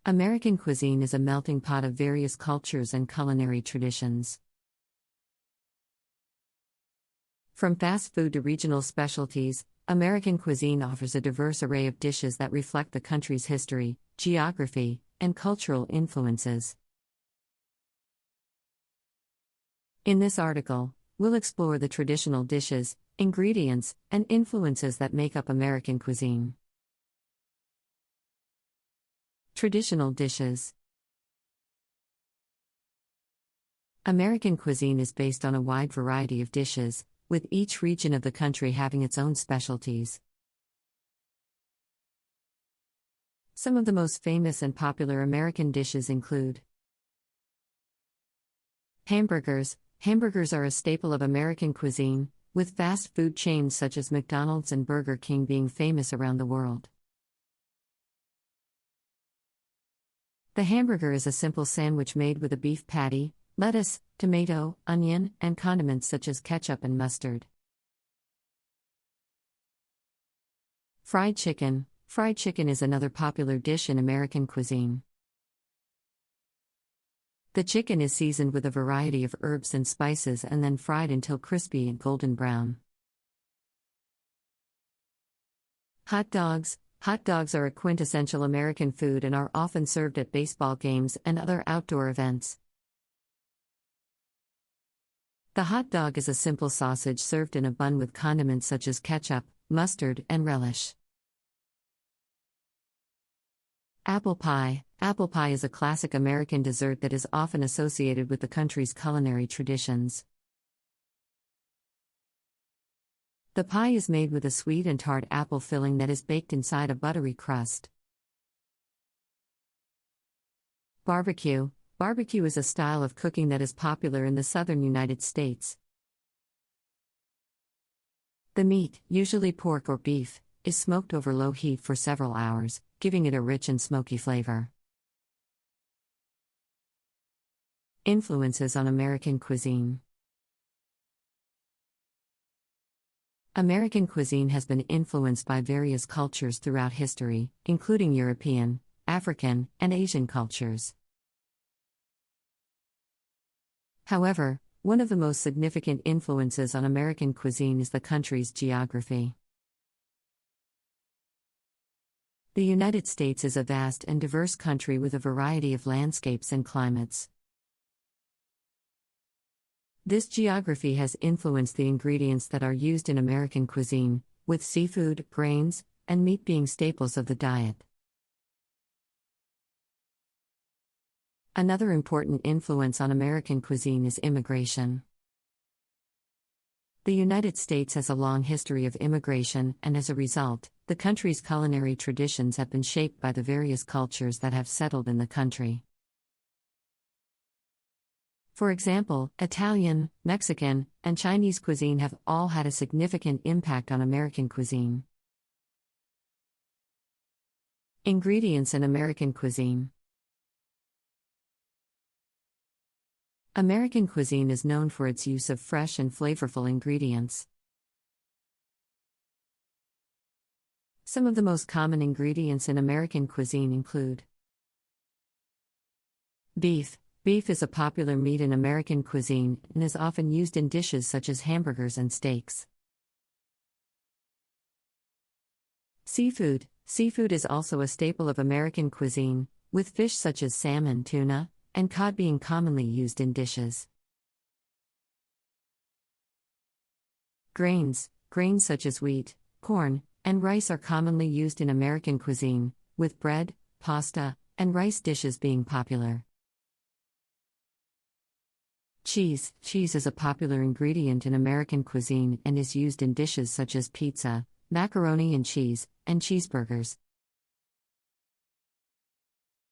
American cuisine is a melting pot of various cultures and culinary traditions. From fast food to regional specialties, American cuisine offers a diverse array of dishes that reflect the country's history, geography, and cultural influences. In this article, we'll explore the traditional dishes, ingredients, and influences that make up American cuisine. Traditional dishes. American cuisine is based on a wide variety of dishes, with each region of the country having its own specialties. Some of the most famous and popular American dishes include hamburgers. Hamburgers are a staple of American cuisine, with fast food chains such as McDonald's and Burger King being famous around the world. The hamburger is a simple sandwich made with a beef patty, lettuce, tomato, onion, and condiments such as ketchup and mustard. Fried chicken. Fried chicken is another popular dish in American cuisine. The chicken is seasoned with a variety of herbs and spices and then fried until crispy and golden brown. Hot dogs. Hot dogs are a quintessential American food and are often served at baseball games and other outdoor events. The hot dog is a simple sausage served in a bun with condiments such as ketchup, mustard, and relish. Apple pie. Apple pie is a classic American dessert that is often associated with the country's culinary traditions. The pie is made with a sweet and tart apple filling that is baked inside a buttery crust. Barbecue. Barbecue is a style of cooking that is popular in the southern United States. The meat, usually pork or beef, is smoked over low heat for several hours, giving it a rich and smoky flavor. Influences on American cuisine. American cuisine has been influenced by various cultures throughout history, including European, African, and Asian cultures. However, one of the most significant influences on American cuisine is the country's geography. The United States is a vast and diverse country with a variety of landscapes and climates. This geography has influenced the ingredients that are used in American cuisine, with seafood, grains, and meat being staples of the diet. Another important influence on American cuisine is immigration. The United States has a long history of immigration, and as a result, the country's culinary traditions have been shaped by the various cultures that have settled in the country. For example, Italian, Mexican, and Chinese cuisine have all had a significant impact on American cuisine. Ingredients in American cuisine. American cuisine is known for its use of fresh and flavorful ingredients. Some of the most common ingredients in American cuisine include beef. Beef is a popular meat in American cuisine and is often used in dishes such as hamburgers and steaks. Seafood. Seafood is also a staple of American cuisine, with fish such as salmon, tuna, and cod being commonly used in dishes. Grains. Grains such as wheat, corn, and rice are commonly used in American cuisine, with bread, pasta, and rice dishes being popular. Cheese. Cheese is a popular ingredient in American cuisine and is used in dishes such as pizza, macaroni and cheese, and cheeseburgers.